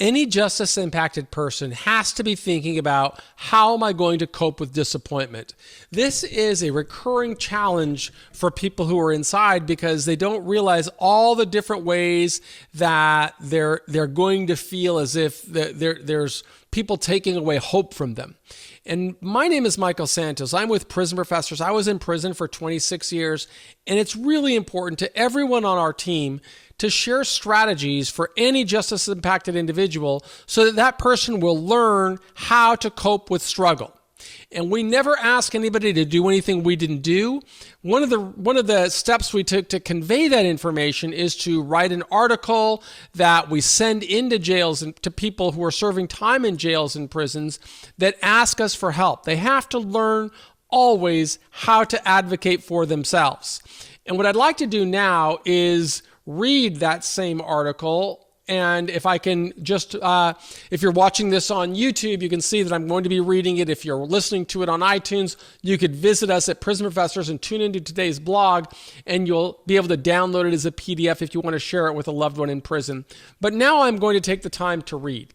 Any justice-impacted person has to be thinking about, how am I going to cope with disappointment? This is a recurring challenge for people who are inside because they don't realize all the different ways that they're going to feel as if there's people taking away hope from them. And my name is Michael Santos. I'm with Prison Professors. I was in prison for 26 years, and it's really important to everyone on our team to share strategies for any justice-impacted individual so that that person will learn how to cope with struggle. And we never ask anybody to do anything we didn't do. One of the steps we took to convey that information is to write an article that we send into jails and to people who are serving time in jails and prisons that ask us for help. They have to learn always how to advocate for themselves. And what I'd like to do now is read that same article. And if I can just, if you're watching this on YouTube, you can see that I'm going to be reading it. If you're listening to it on iTunes, you could visit us at Prison Professors and tune into today's blog, and you'll be able to download it as a PDF if you want to share it with a loved one in prison. But now I'm going to take the time to read.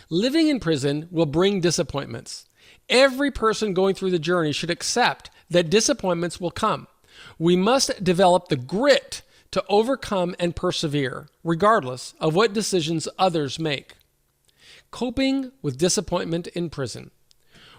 Living in prison will bring disappointments. Every person going through the journey should accept that disappointments will come. We must develop the grit to overcome and persevere, regardless of what decisions others make. Coping with disappointment in prison.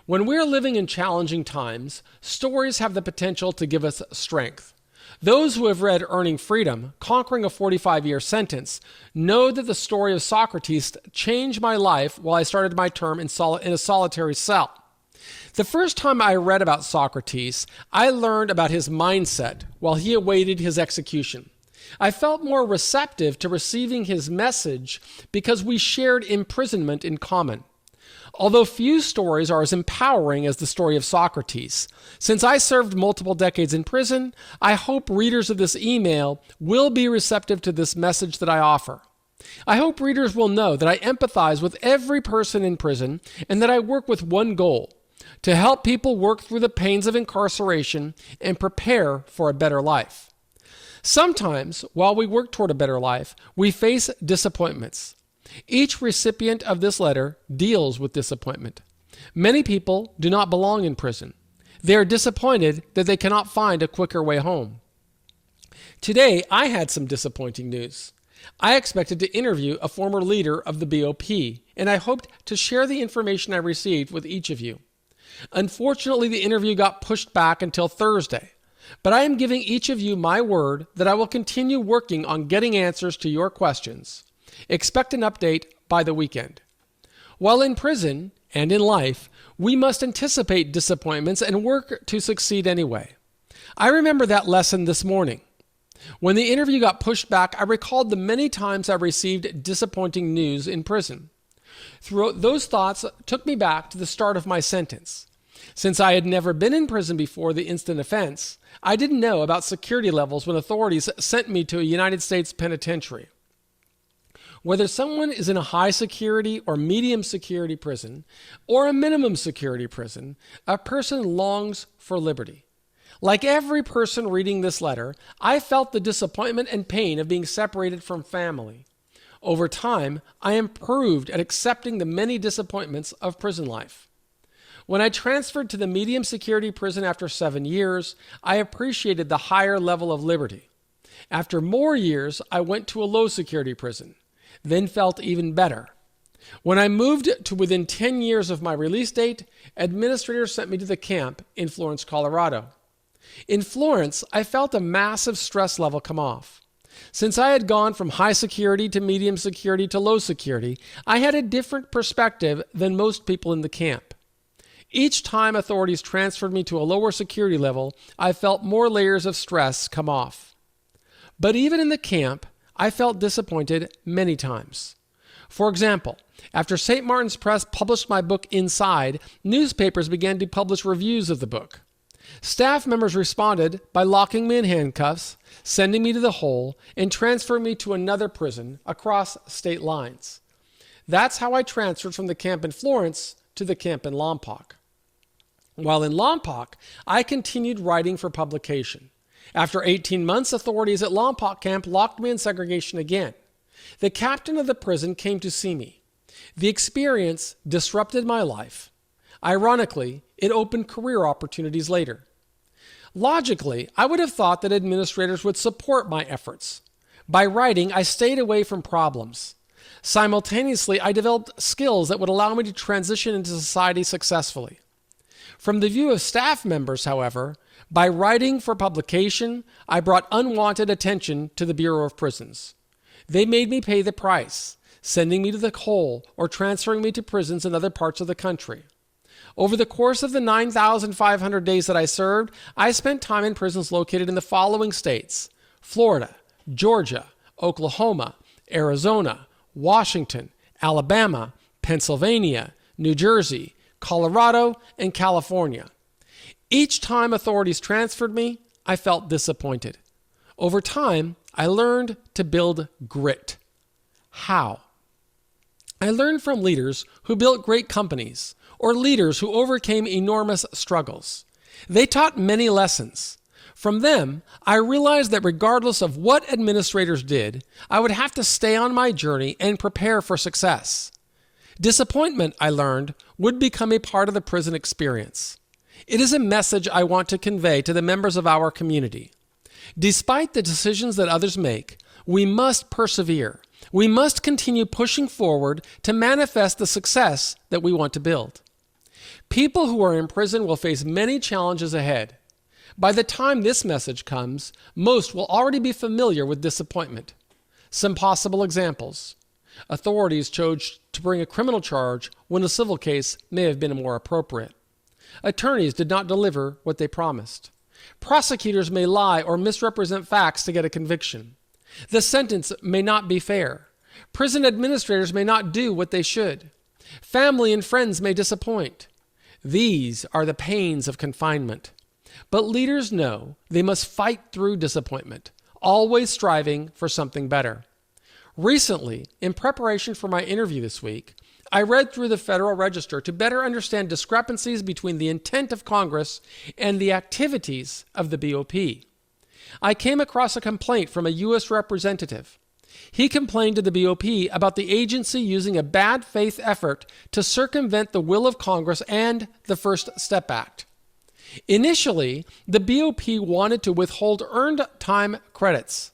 When we're living in challenging times, stories have the potential to give us strength. Those who have read Earning Freedom, Conquering a 45-Year Sentence, know that the story of Socrates changed my life while I started my term in a solitary cell. The first time I read about Socrates, I learned about his mindset while he awaited his execution. I felt more receptive to receiving his message because we shared imprisonment in common. Although few stories are as empowering as the story of Socrates, since I served multiple decades in prison, I hope readers of this email will be receptive to this message that I offer. I hope readers will know that I empathize with every person in prison and that I work with one goal: to help people work through the pains of incarceration and prepare for a better life. Sometimes, while we work toward a better life, we face disappointments. Each recipient of this letter deals with disappointment. Many people do not belong in prison. They are disappointed that they cannot find a quicker way home. Today, I had some disappointing news. I expected to interview a former leader of the BOP, and I hoped to share the information I received with each of you. Unfortunately, the interview got pushed back until Thursday. But I am giving each of you my word that I will continue working on getting answers to your questions. Expect an update by the weekend. While in prison and in life, we must anticipate disappointments and work to succeed anyway. I remember that lesson this morning. When the interview got pushed back, I recalled the many times I received disappointing news in prison. Those thoughts took me back to the start of my sentence. Since I had never been in prison before the instant offense, I didn't know about security levels when authorities sent me to a United States penitentiary. Whether someone is in a high security or medium security prison or a minimum security prison, a person longs for liberty. Like every person reading this letter, I felt the disappointment and pain of being separated from family. Over time, I improved at accepting the many disappointments of prison life. When I transferred to the medium security prison after 7 years, I appreciated the higher level of liberty. After more years, I went to a low security prison, then felt even better. When I moved to within 10 years of my release date, administrators sent me to the camp in Florence, Colorado. In Florence, I felt a massive stress level come off. Since I had gone from high security to medium security to low security, I had a different perspective than most people in the camp. Each time authorities transferred me to a lower security level, I felt more layers of stress come off. But even in the camp, I felt disappointed many times. For example, after St. Martin's Press published my book Inside, newspapers began to publish reviews of the book. Staff members responded by locking me in handcuffs, sending me to the hole, and transferring me to another prison across state lines. That's how I transferred from the camp in Florence to the camp in Lompoc. While in Lompoc, I continued writing for publication. After 18 months, authorities at Lompoc camp locked me in segregation again. The captain of the prison came to see me. The experience disrupted my life. Ironically, it opened career opportunities later. Logically, I would have thought that administrators would support my efforts. By writing, I stayed away from problems. Simultaneously, I developed skills that would allow me to transition into society successfully. From the view of staff members, however, by writing for publication, I brought unwanted attention to the Bureau of Prisons. They made me pay the price, sending me to the hole or transferring me to prisons in other parts of the country. Over the course of the 9,500 days that I served, I spent time in prisons located in the following states: Florida, Georgia, Oklahoma, Arizona, Washington, Alabama, Pennsylvania, New Jersey, Colorado, and California. Each time authorities transferred me, I felt disappointed. Over time, I learned to build grit. How? I learned from leaders who built great companies or leaders who overcame enormous struggles. They taught many lessons. From them, I realized that regardless of what administrators did, I would have to stay on my journey and prepare for success. Disappointment, I learned, would become a part of the prison experience. It is a message I want to convey to the members of our community. Despite the decisions that others make, we must persevere. We must continue pushing forward to manifest the success that we want to build. People who are in prison will face many challenges ahead. By the time this message comes, most will already be familiar with disappointment. Some possible examples. Authorities chose to bring a criminal charge when a civil case may have been more appropriate. Attorneys did not deliver what they promised. Prosecutors may lie or misrepresent facts to get a conviction. The sentence may not be fair. Prison administrators may not do what they should. Family and friends may disappoint. These are the pains of confinement. But leaders know they must fight through disappointment, always striving for something better. Recently, in preparation for my interview this week, I read through the Federal Register to better understand discrepancies between the intent of Congress and the activities of the BOP. I came across a complaint from a U.S. representative. He complained to the BOP about the agency using a bad faith effort to circumvent the will of Congress and the First Step Act. Initially, the BOP wanted to withhold earned time credits.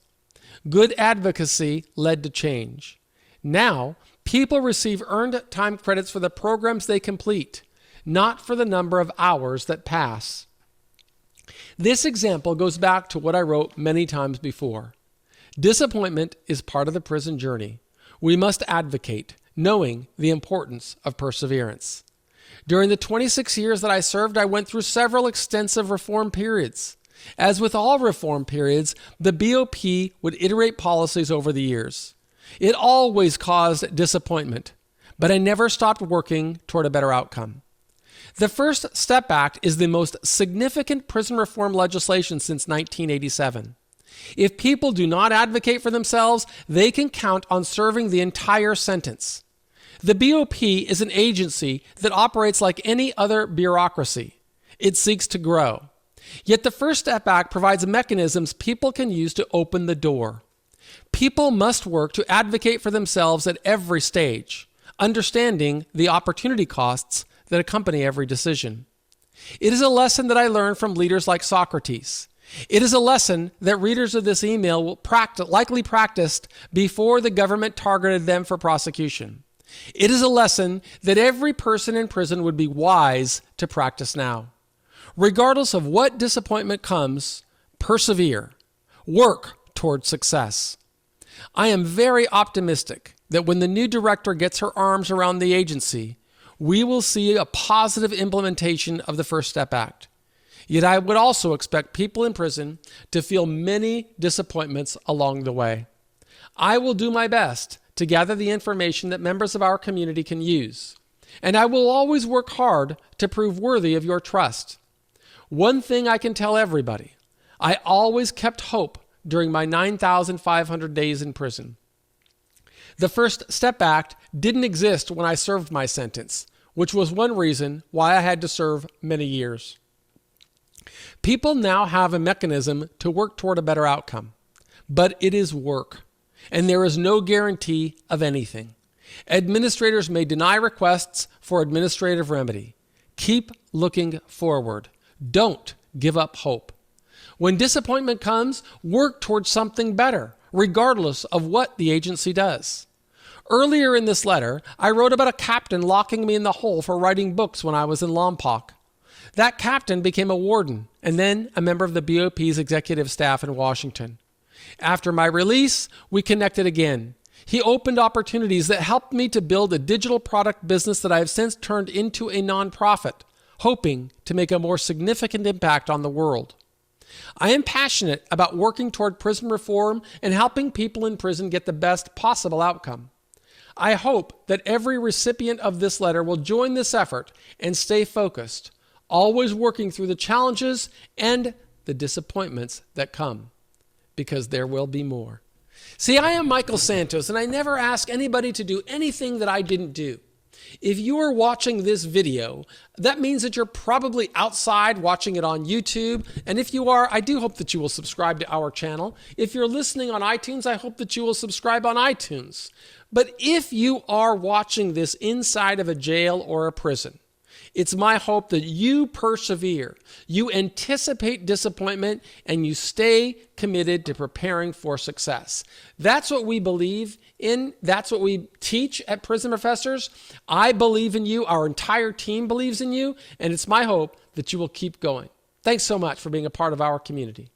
Good advocacy led to change. Now, people receive earned time credits for the programs they complete, not for the number of hours that pass. This example goes back to what I wrote many times before. Disappointment is part of the prison journey. We must advocate, knowing the importance of perseverance. During the 26 years that I served, I went through several extensive reform periods. As with all reform periods, the BOP would iterate policies over the years. It always caused disappointment, but I never stopped working toward a better outcome. The First Step Act is the most significant prison reform legislation since 1987. If people do not advocate for themselves, they can count on serving the entire sentence. The BOP is an agency that operates like any other bureaucracy. It seeks to grow. Yet the First Step Act provides mechanisms people can use to open the door. People must work to advocate for themselves at every stage, understanding the opportunity costs that accompany every decision. It is a lesson that I learned from leaders like Socrates. It is a lesson that readers of this email will likely practiced before the government targeted them for prosecution. It is a lesson that every person in prison would be wise to practice now. Regardless of what disappointment comes, persevere. Work toward success. I am very optimistic that when the new director gets her arms around the agency, we will see a positive implementation of the First Step Act. Yet I would also expect people in prison to feel many disappointments along the way. I will do my best to gather the information that members of our community can use, and I will always work hard to prove worthy of your trust. One thing I can tell everybody, I always kept hope during my 9,500 days in prison. The First Step Act didn't exist when I served my sentence, which was one reason why I had to serve many years. People now have a mechanism to work toward a better outcome, but it is work. and there is no guarantee of anything. Administrators may deny requests for administrative remedy. Keep looking forward. Don't give up hope. When disappointment comes, work towards something better, regardless of what the agency does. Earlier in this letter, I wrote about a captain locking me in the hole for writing books when I was in Lompoc. That captain became a warden and then a member of the BOP's executive staff in Washington. After my release, we connected again. He opened opportunities that helped me to build a digital product business that I have since turned into a nonprofit, hoping to make a more significant impact on the world. I am passionate about working toward prison reform and helping people in prison get the best possible outcome. I hope that every recipient of this letter will join this effort and stay focused, always working through the challenges and the disappointments that come, because there will be more. See, I am Michael Santos, and I never ask anybody to do anything that I didn't do. If you are watching this video, that means that you're probably outside watching it on YouTube. And if you are, I do hope that you will subscribe to our channel. If you're listening on iTunes, I hope that you will subscribe on iTunes. But if you are watching this inside of a jail or a prison, it's my hope that you persevere, you anticipate disappointment, and you stay committed to preparing for success. That's what we believe in. That's what we teach at Prison Professors. I believe in you. Our entire team believes in you. And it's my hope that you will keep going. Thanks so much for being a part of our community.